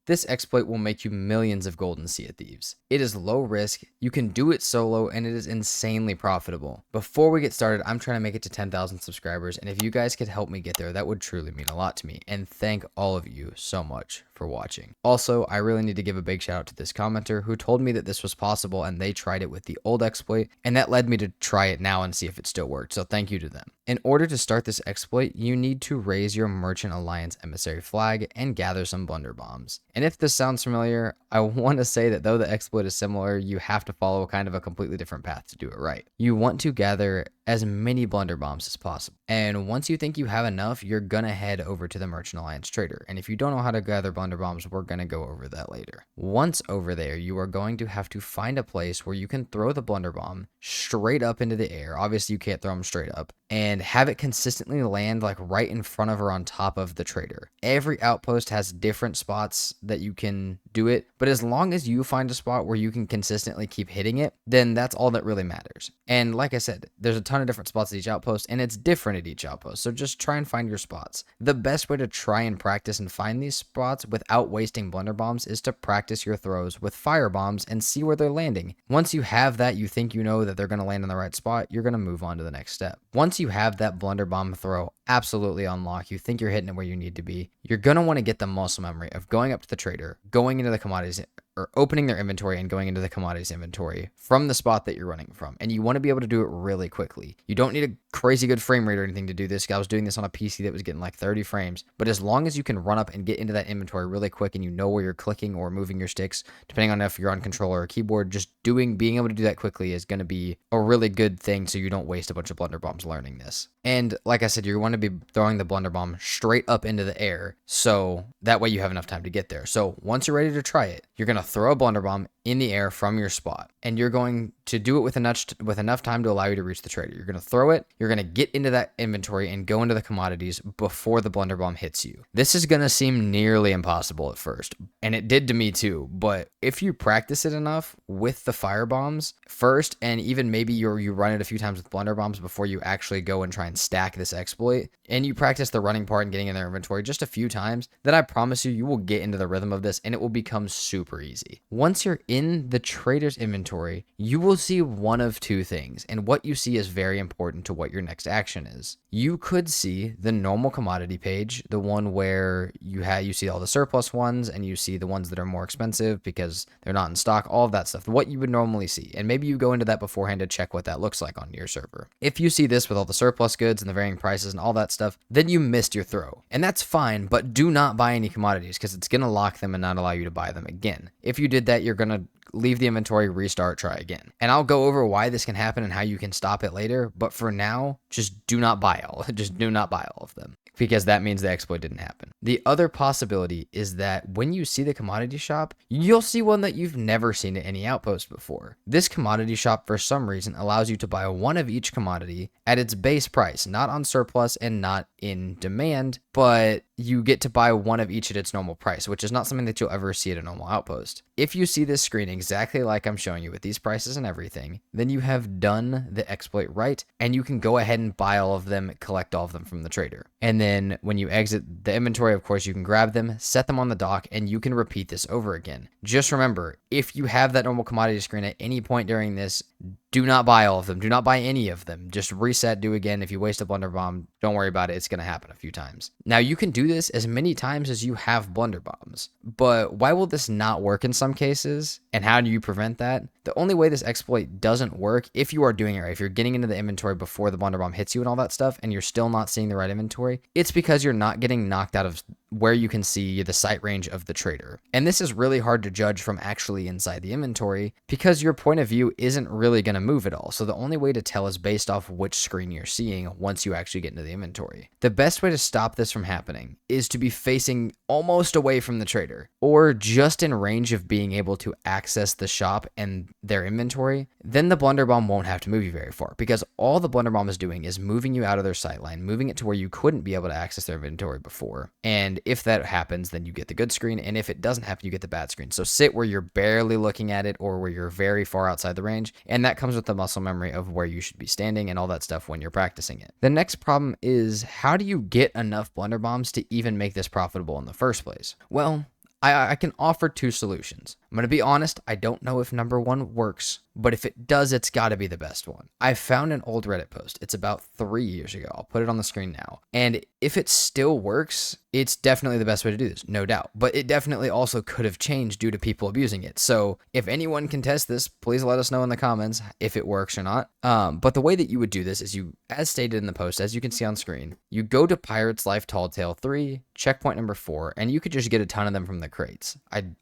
this exploit will make you millions of gold in Sea of Thieves. It is low risk, you can do it solo, and it is insanely profitable. Before we get started, I'm trying to make it to 10,000 subscribers, and if you guys could help me get there, that would truly mean a lot to me. And thank all of you so much for watching. Also, I really need to give a big shout out to this commenter who told me that this was possible and they tried it with the old exploit, and that led me to try it now and see if it still worked, so thank you to them. In order to start this exploit, you need to raise your Merchant Alliance emissary flag and gather some Blunder Bombs. And if this sounds familiar, I want to say that though the exploit is similar, you have to follow kind of a completely different path to do it right. You want to gather as many Blunder Bombs as possible. And once you think you have enough, you're gonna head over to the Merchant Alliance trader. And if you don't know how to gather Blunder Bombs, we're gonna go over that later. Once over there, you are going to have to find a place where you can throw the Blunder Bomb straight up into the air. Obviously, you can't throw them straight up. And have it consistently land like right in front of or on top of the trader. Every outpost has different spots that you can do it, but as long as you find a spot where you can consistently keep hitting it, then that's all that really matters. And like I said, there's a ton of different spots at each outpost, and it's different at each outpost, so just try and find your spots. The best way to try and practice and find these spots without wasting Blunder Bombs is to practice your throws with fire bombs and see where they're landing. Once you have that, you think you know that they're going to land in the right spot, you're going to move on to the next step. Once you have that Blunder Bomb throw absolutely on lock, you think you're hitting it where you need to be, you're going to want to get the muscle memory of going up to the trader, going into the commodities, or opening their inventory and going into the commodities inventory from the spot that you're running from. And you want to be able to do it really quickly. You don't need a crazy good frame rate or anything to do this. I was doing this on a PC that was getting like 30 frames. But as long as you can run up and get into that inventory really quick and you know where you're clicking or moving your sticks, depending on if you're on controller or keyboard, just being able to do that quickly is going to be a really good thing so you don't waste a bunch of Blunder Bombs learning this. And like I said, you want to be throwing the Blunder Bomb straight up into the air, so that way you have enough time to get there. So once you're ready to try it, you're going to throw a Blunder Bomb in the air from your spot, and you're going to do it with enough time to allow you to reach the trader. You're going to throw it, you're going to get into that inventory and go into the commodities before the Blunder Bomb hits you. This is going to seem nearly impossible at first, and it did to me too, but if you practice it enough with the fire bombs first, and even maybe you run it a few times with Blunder Bombs before you actually go and try and stack this exploit, and you practice the running part and getting in their inventory just a few times, then I promise you will get into the rhythm of this and it will become super easy. Once you're in the trader's inventory, you will see one of two things, and what you see is very important to what your next action is. You could see the normal commodity page, the one where you see all the surplus ones and you see the ones that are more expensive because they're not in stock, all of that stuff, what you would normally see. And maybe you go into that beforehand to check what that looks like on your server. If you see this with all the surplus goods and the varying prices and all that stuff, then you missed your throw. And that's fine, but do not buy any commodities because it's going to lock them and not allow you to buy them again. If you did that, you're going to leave the inventory, restart, try again. And I'll go over why this can happen and how you can stop it later, but for now, just do not buy all of them, because that means the exploit didn't happen. The other possibility is that when you see the commodity shop, you'll see one that you've never seen at any outpost before. This commodity shop, for some reason, allows you to buy one of each commodity at its base price, not on surplus and not in demand, but you get to buy one of each at its normal price, which is not something that you'll ever see at a normal outpost. If you see this screen exactly like I'm showing you with these prices and everything, then you have done the exploit right, and you can go ahead and buy all of them, collect all of them from the trader. And then when you exit the inventory, of course, you can grab them, set them on the dock, and you can repeat this over again. Just remember, if you have that normal commodity screen at any point during this, do not buy all of them. Do not buy any of them. Just reset, do again. If you waste a Blunder Bomb, don't worry about it. It's going to happen a few times. Now, you can do this as many times as you have Blunder Bombs, but why will this not work in some cases? And how do you prevent that? The only way this exploit doesn't work, if you are doing it right, if you're getting into the inventory before the Blunder Bomb hits you and all that stuff, and you're still not seeing the right inventory, it's because you're not getting knocked out of where you can see the sight range of the trader. And this is really hard to judge from actually inside the inventory because your point of view isn't really going to move at all. So the only way to tell is based off which screen you're seeing once you actually get into the inventory. The best way to stop this from happening is to be facing almost away from the trader or just in range of being able to access the shop and their inventory. Then the Blunder Bomb won't have to move you very far because all the Blunder Bomb is doing is moving you out of their sight line, moving it to where you couldn't be able to access their inventory before. And if that happens, then you get the good screen. And if it doesn't happen, you get the bad screen. So sit where you're barely looking at it or where you're very far outside the range. And that comes with the muscle memory of where you should be standing and all that stuff when you're practicing it. The next problem is, how do you get enough Blunder Bombs to even make this profitable in the first place? Well, I can offer two solutions. I'm going to be honest, I don't know if number one works, but if it does, it's got to be the best one. I found an old Reddit post. It's about 3 years ago. I'll put it on the screen now. And if it still works, it's definitely the best way to do this, no doubt. But it definitely also could have changed due to people abusing it. So if anyone can test this, please let us know in the comments if it works or not. But the way that you would do this is you, as stated in the post, as you can see on screen, you go to Pirate's Life Tall Tale 3, checkpoint number 4, and you could just get a ton of them from the crates.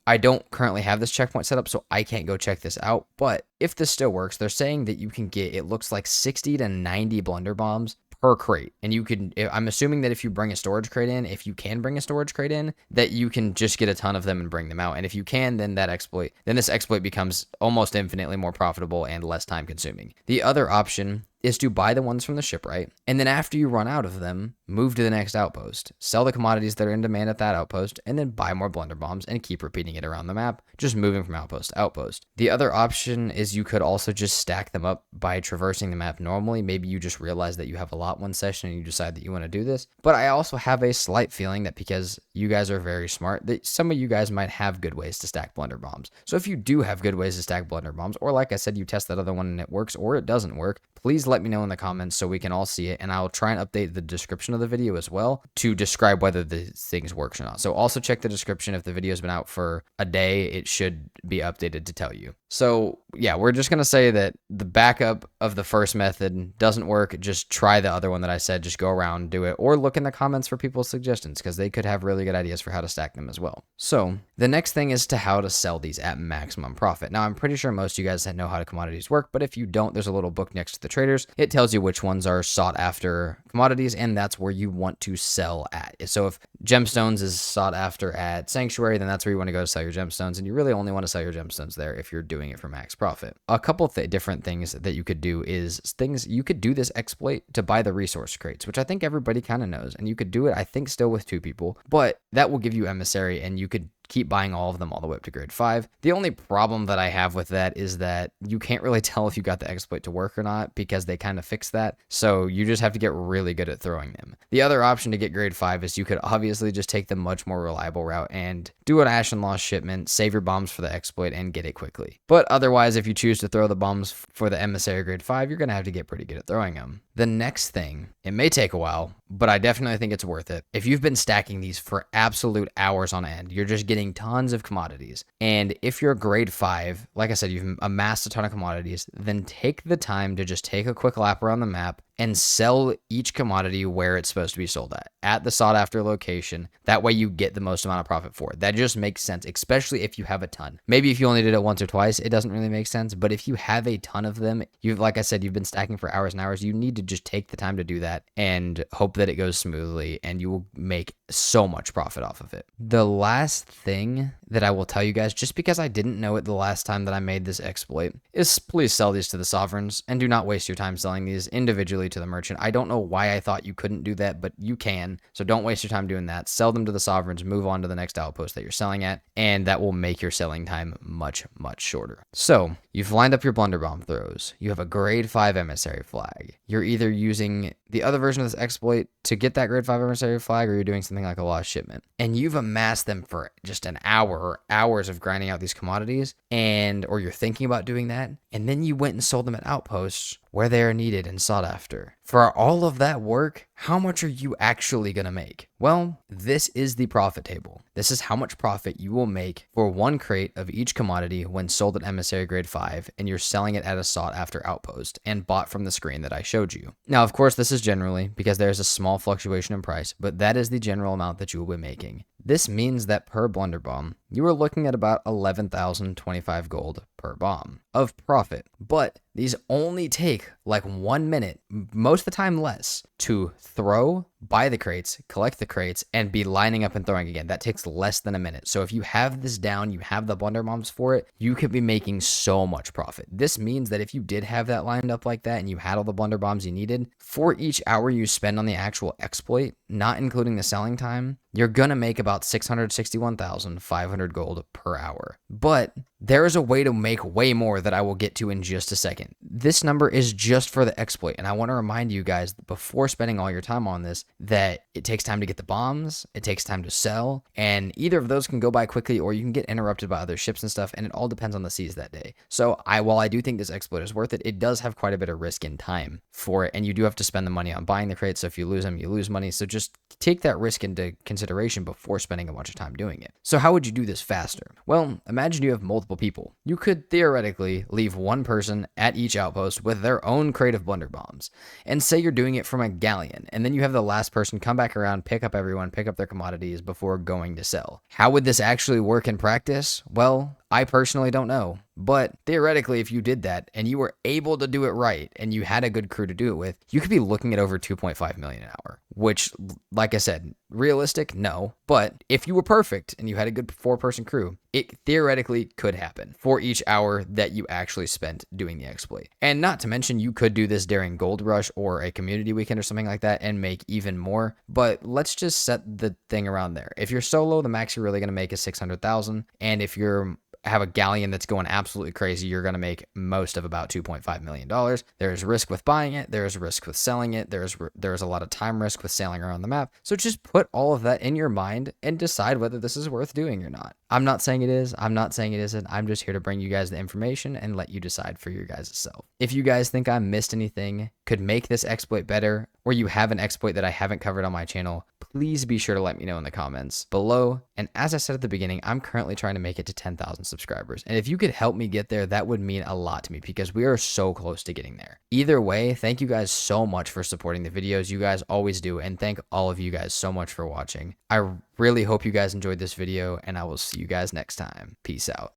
I don't currently have this checkpoint set up, so I can't go check this out. But if this still works, they're saying that you can get, it looks like 60 to 90 Blunder Bombs per crate. And you can, I'm assuming that if you bring a storage crate in, if you can bring a storage crate in, that you can just get a ton of them and bring them out. And if you can, then this exploit becomes almost infinitely more profitable and less time consuming. The other option is to buy the ones from the shipwright, and then after you run out of them, move to the next outpost, sell the commodities that are in demand at that outpost, and then buy more Blunder Bombs and keep repeating it around the map, just moving from outpost to outpost. The other option is you could also just stack them up by traversing the map normally. Maybe you just realize that you have a lot one session and you decide that you want to do this. But I also have a slight feeling that because you guys are very smart, that some of you guys might have good ways to stack Blunder Bombs. So if you do have good ways to stack Blunder Bombs, or like I said, you test that other one and it works, or it doesn't work, please let me know in the comments so we can all see it, and I'll try and update the description of the video as well to describe whether the things works or not. So also check the description. If the video's been out for a day, it should be updated to tell you. So yeah, we're just going to say that the backup of the first method doesn't work. Just try the other one that I said. Just go around, do it, or look in the comments for people's suggestions because they could have really good ideas for how to stack them as well. So the next thing is to how to sell these at maximum profit. Now, I'm pretty sure most of you guys know how commodities work, but if you don't, there's a little book next to the traders. It tells you which ones are sought after commodities, and that's where you want to sell at. So if gemstones is sought after at Sanctuary, then that's where you want to go to sell your gemstones, and you really only want to sell your gemstones there if you're doing it for max profit. A couple different things that you could do is you could do this exploit to buy the resource crates, which I think everybody kind of knows, and you could do it, I think, still with 2 people, but that will give you emissary, and you could keep buying all of them all the way up to grade 5. The only problem that I have with that is that you can't really tell if you got the exploit to work or not because they kind of fixed that. So you just have to get really good at throwing them. The other option to get grade 5 is you could obviously just take the much more reliable route and do an Ash and Lost shipment, save your bombs for the exploit, and get it quickly. But otherwise, if you choose to throw the bombs for the emissary grade 5, you're going to have to get pretty good at throwing them. The next thing, it may take a while, but I definitely think it's worth it. If you've been stacking these for absolute hours on end, you're just getting tons of commodities. And if you're grade 5, like I said, you've amassed a ton of commodities, then take the time to just take a quick lap around the map and sell each commodity where it's supposed to be sold at the sought after location. That way you get the most amount of profit for it. That just makes sense, especially if you have a ton. Maybe if you only did it once or twice, it doesn't really make sense. But if you have a ton of them, like I said, you've been stacking for hours and hours, you need to just take the time to do that and hope that it goes smoothly, and you will make so much profit off of it. The last thing that I will tell you guys, just because I didn't know it the last time that I made this exploit, is please sell these to the sovereigns, and do not waste your time selling these individually to the merchant. I don't know why I thought you couldn't do that, but you can. So don't waste your time doing that. Sell them to the sovereigns, move on to the next outpost that you're selling at, and that will make your selling time much, much shorter. So you've lined up your Blunder Bomb throws. You have a grade 5 emissary flag. You're either using the other version of this exploit to get that grade 5 emissary flag, or you're doing something like a lost shipment. And you've amassed them for just an hour or hours of grinding out these commodities, or you're thinking about doing that, and then you went and sold them at outposts where they are needed and sought after. For all of that work, how much are you actually going to make? Well, this is the profit table. This is how much profit you will make for one crate of each commodity when sold at emissary grade 5, and you're selling it at a sought after outpost and bought from the screen that I showed you. Now, of course, this is generally because there's a small fluctuation in price, but that is the general amount that you will be making. This means that per Blunder Bomb, you are looking at about 11,025 gold per bomb of profit. But these only take like 1 minute, most of the time less, to throw, buy the crates, collect the crates, and be lining up and throwing again. That takes less than a minute. So if you have this down, you have the Blunder Bombs for it, you could be making so much profit. This means that if you did have that lined up like that and you had all the Blunder Bombs you needed, for each hour you spend on the actual exploit, not including the selling time, you're going to make about 661,500 gold per hour. But there is a way to make way more that I will get to in just a second. This number is just for the exploit, and I want to remind you guys before spending all your time on this that it takes time to get the bombs, it takes time to sell, and either of those can go by quickly or you can get interrupted by other ships and stuff, and it all depends on the seas that day. So while I do think this exploit is worth it, it does have quite a bit of risk in time for it, and you do have to spend the money on buying the crates, so if you lose them, you lose money. So just take that risk into consideration before spending a bunch of time doing it. So how would you do this faster? Well, imagine you have multiple people. You could theoretically leave one person at each outpost with their own crate of Blunder Bombs, and say you're doing it from a galleon, and then you have the last person come back around, pick up everyone, pick up their commodities before going to sell. How would this actually work in practice? Well, I personally don't know, but theoretically, if you did that and you were able to do it right and you had a good crew to do it with, you could be looking at over 2.5 million an hour, which, like I said, realistic, no, but if you were perfect and you had a good 4-person crew, it theoretically could happen for each hour that you actually spent doing the exploit. And not to mention, you could do this during Gold Rush or a community weekend or something like that and make even more, but let's just set the thing around there. If you're solo, the max you're really going to make is 600,000, and if you're have a galleon that's going absolutely crazy, you're going to make most of about $2.5 million. There's risk with buying it. There's risk with selling it. There's a lot of time risk with sailing around the map. So just put all of that in your mind and decide whether this is worth doing or not. I'm not saying it is. I'm not saying it isn't. I'm just here to bring you guys the information and let you decide for your guys' self. If you guys think I missed anything, could make this exploit better, or you have an exploit that I haven't covered on my channel, please be sure to let me know in the comments below. And as I said at the beginning, I'm currently trying to make it to 10,000 subscribers. And if you could help me get there, that would mean a lot to me because we are so close to getting there. Either way, thank you guys so much for supporting the videos. You guys always do. And thank all of you guys so much for watching. I really hope you guys enjoyed this video, and I will see you guys next time. Peace out.